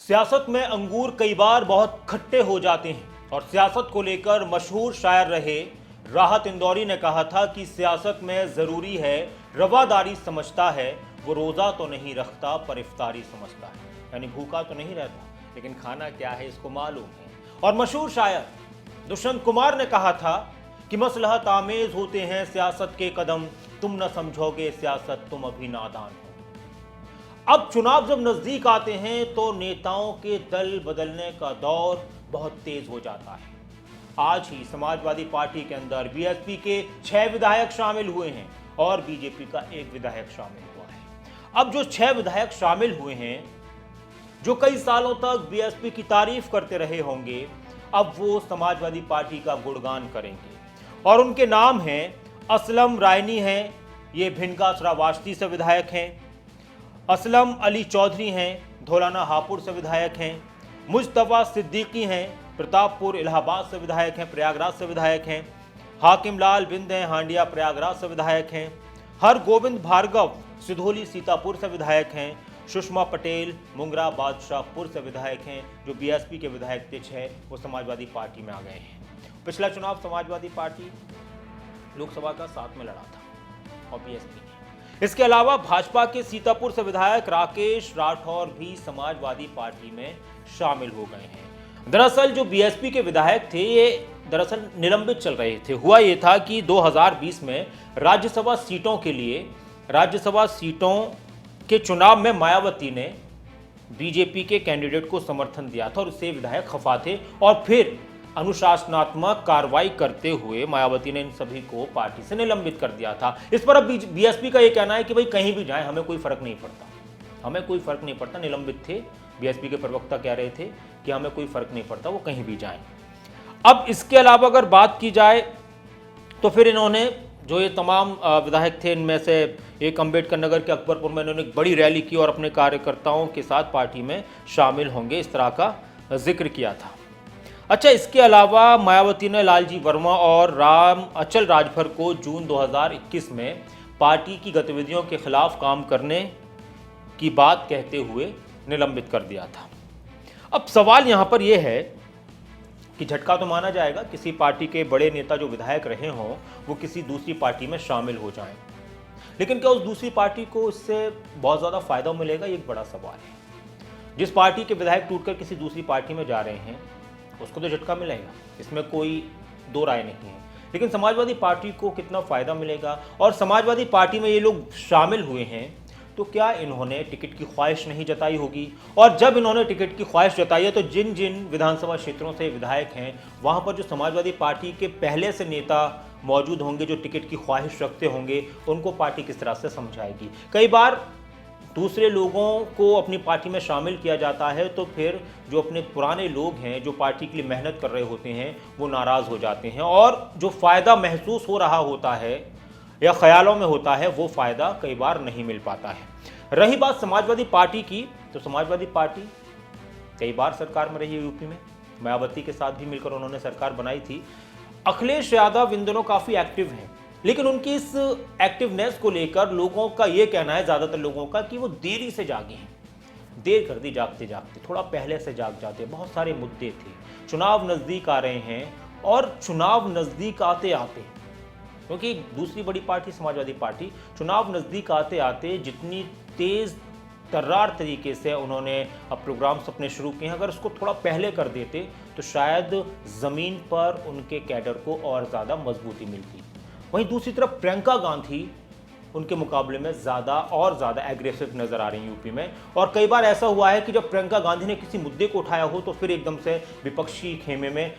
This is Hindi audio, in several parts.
सियासत में अंगूर कई बार बहुत खट्टे हो जाते हैं और सियासत को लेकर मशहूर शायर रहे राहत इंदौरी ने कहा था कि सियासत में जरूरी है रवादारी, समझता है वो रोजा तो नहीं रखता पर इफ्तारी समझता है। यानी भूखा तो नहीं रहता लेकिन खाना क्या है इसको मालूम है। और मशहूर शायर दुष्यंत कुमार ने कहा था कि मसलहत आमेज होते हैं सियासत के कदम, तुम न समझोगे सियासत तुम अभी नादान हो। अब चुनाव जब नजदीक आते हैं तो नेताओं के दल बदलने का दौर बहुत तेज हो जाता है। आज ही समाजवादी पार्टी के अंदर बीएसपी के 6 विधायक शामिल हुए हैं और बीजेपी का 1 विधायक शामिल हुआ है। अब जो 6 विधायक शामिल हुए हैं, जो कई सालों तक बीएसपी की तारीफ करते रहे होंगे, अब वो समाजवादी पार्टी का गुणगान करेंगे और उनके नाम हैं असलम रायनी हैं, ये भिंडका श्रावस्ती से विधायक हैं। असलम अली चौधरी हैं, धौलाना हापुड़ से विधायक हैं। मुस्तफा सिद्दीकी हैं, प्रतापपुर इलाहाबाद से विधायक हैं, प्रयागराज से विधायक हैं। हाकिम लाल बिंद हैं, हांडिया प्रयागराज से विधायक हैं। हर गोविंद भार्गव सिधोली सीतापुर से विधायक हैं। सुषमा पटेल मुंगरा बादशाहपुर से विधायक हैं। जो बीएसपी के विधायक थे 6, वो समाजवादी पार्टी में आ गए हैं। पिछला चुनाव समाजवादी पार्टी लोकसभा का 7 में लड़ा था और बीएसपी ने। इसके अलावा भाजपा के सीतापुर से विधायक राकेश राठौर भी समाजवादी पार्टी में शामिल हो गए हैं। दरअसल जो बीएसपी के विधायक थे ये दरअसल निलंबित चल रहे थे। हुआ ये था कि 2020 में राज्यसभा सीटों के चुनाव में मायावती ने बीजेपी के कैंडिडेट को समर्थन दिया था और इससे विधायक खफा थे और फिर अनुशासनात्मक कार्रवाई करते हुए मायावती ने इन सभी को पार्टी से निलंबित कर दिया था। इस पर अब बीएसपी का यह कहना है कि भाई कहीं भी जाएं हमें कोई फर्क नहीं पड़ता, हमें कोई फर्क नहीं पड़ता। निलंबित थे, बीएसपी के प्रवक्ता कह रहे थे कि हमें कोई फर्क नहीं पड़ता, वो कहीं भी जाएं। अब इसके अलावा अगर बात की जाए तो फिर इन्होंने जो ये तमाम विधायक थे, इनमें से एक अम्बेडकर नगर के अकबरपुर में इन्होंने एक बड़ी रैली की और अपने कार्यकर्ताओं के साथ पार्टी में शामिल होंगे, इस तरह का जिक्र किया था। अच्छा, इसके अलावा मायावती ने लालजी वर्मा और राम अचल राजभर को जून 2021 में पार्टी की गतिविधियों के खिलाफ काम करने की बात कहते हुए निलंबित कर दिया था। अब सवाल यहां पर यह है कि झटका तो माना जाएगा किसी पार्टी के बड़े नेता जो विधायक रहे हों वो किसी दूसरी पार्टी में शामिल हो जाएं, लेकिन क्या उस दूसरी पार्टी को इससे बहुत ज़्यादा फायदा मिलेगा, ये एक बड़ा सवाल है। जिस पार्टी के विधायक टूटकर किसी दूसरी पार्टी में जा रहे हैं उसको तो झटका मिलेगा, इसमें कोई दो राय नहीं है, लेकिन समाजवादी पार्टी को कितना फायदा मिलेगा। और समाजवादी पार्टी में ये लोग शामिल हुए हैं तो क्या इन्होंने टिकट की ख्वाहिश नहीं जताई होगी? और जब इन्होंने टिकट की ख्वाहिश जताई है तो जिन जिन विधानसभा क्षेत्रों से विधायक हैं वहां पर जो समाजवादी पार्टी के पहले से नेता मौजूद होंगे जो टिकट की ख्वाहिश रखते होंगे, उनको पार्टी किस तरह से समझाएगी। कई बार दूसरे लोगों को अपनी पार्टी में शामिल किया जाता है तो फिर जो अपने पुराने लोग हैं जो पार्टी के लिए मेहनत कर रहे होते हैं वो नाराज़ हो जाते हैं और जो फ़ायदा महसूस हो रहा होता है या ख्यालों में होता है वो फ़ायदा कई बार नहीं मिल पाता है। रही बात समाजवादी पार्टी की, तो समाजवादी पार्टी कई बार सरकार में रही है यूपी में, मायावती के साथ भी मिलकर उन्होंने सरकार बनाई थी। अखिलेश यादव इन दिनों काफ़ी एक्टिव हैं, लेकिन उनकी इस एक्टिवनेस को लेकर लोगों का ये कहना है, ज़्यादातर लोगों का, कि वो देरी से जागे हैं, देर कर दी जागते जागते, थोड़ा पहले से जाग जाते। बहुत सारे मुद्दे थे, चुनाव नज़दीक आ रहे हैं और चुनाव नज़दीक आते आते, क्योंकि दूसरी बड़ी पार्टी समाजवादी पार्टी, चुनाव नज़दीक आते आते जितनी तेज़ तर्रार तरीके से उन्होंने अब प्रोग्राम्स अपने शुरू किए हैं, अगर उसको थोड़ा पहले कर देते तो शायद ज़मीन पर उनके कैडर को और ज़्यादा मजबूती मिलती। वहीं दूसरी तरफ प्रियंका गांधी उनके मुकाबले में ज़्यादा एग्रेसिव नज़र आ रही हैं यूपी में। और कई बार ऐसा हुआ है कि जब प्रियंका गांधी ने किसी मुद्दे को उठाया हो तो फिर एकदम से विपक्षी खेमे में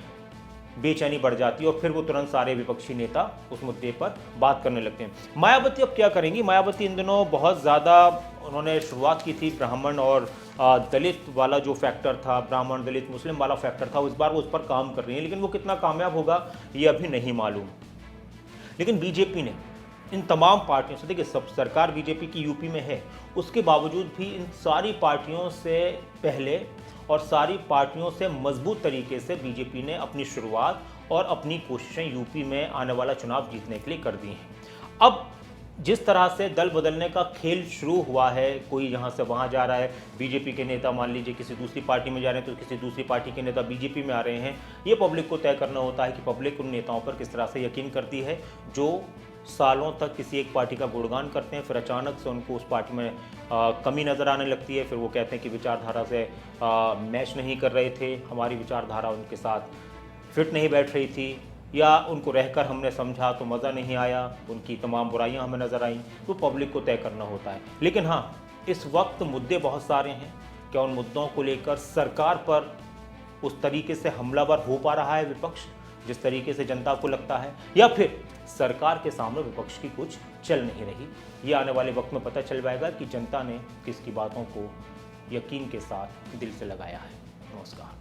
बेचैनी बढ़ जाती है और फिर वो तुरंत सारे विपक्षी नेता उस मुद्दे पर बात करने लगते हैं। मायावती अब क्या करेंगी? मायावती इन दिनों बहुत ज़्यादा उन्होंने शुरुआत की थी ब्राह्मण और दलित वाला जो फैक्टर था, ब्राह्मण दलित मुस्लिम वाला फैक्टर था, इस बार वो उस पर काम कर रही हैं, लेकिन वो कितना कामयाब होगा ये अभी नहीं मालूम। लेकिन बीजेपी ने इन तमाम पार्टियों से, देखिए सब सरकार बीजेपी की यूपी में है, उसके बावजूद भी इन सारी पार्टियों से पहले और सारी पार्टियों से मजबूत तरीके से बीजेपी ने अपनी शुरुआत और अपनी कोशिशें यूपी में आने वाला चुनाव जीतने के लिए कर दी हैं। अब जिस तरह से दल बदलने का खेल शुरू हुआ है, कोई यहाँ से वहाँ जा रहा है, बीजेपी के नेता मान लीजिए किसी दूसरी पार्टी में जा रहे हैं तो किसी दूसरी पार्टी के नेता बीजेपी में आ रहे हैं, ये पब्लिक को तय करना होता है कि पब्लिक उन नेताओं पर किस तरह से यकीन करती है जो सालों तक किसी एक पार्टी का गुणगान करते हैं, फिर अचानक से उनको उस पार्टी में कमी नज़र आने लगती है, फिर वो कहते हैं कि विचारधारा से मैच नहीं कर रहे थे, हमारी विचारधारा उनके साथ फिट नहीं बैठ रही थी, या उनको रहकर हमने समझा तो मज़ा नहीं आया, उनकी तमाम बुराइयां हमें नज़र आईं, तो पब्लिक को तय करना होता है। लेकिन हाँ, इस वक्त मुद्दे बहुत सारे हैं, क्या उन मुद्दों को लेकर सरकार पर उस तरीके से हमलावर हो पा रहा है विपक्ष जिस तरीके से जनता को लगता है, या फिर सरकार के सामने विपक्ष की कुछ चल नहीं रही? ये आने वाले वक्त में पता चल जाएगा कि जनता ने किसकी बातों को यकीन के साथ दिल से लगाया है। नमस्कार।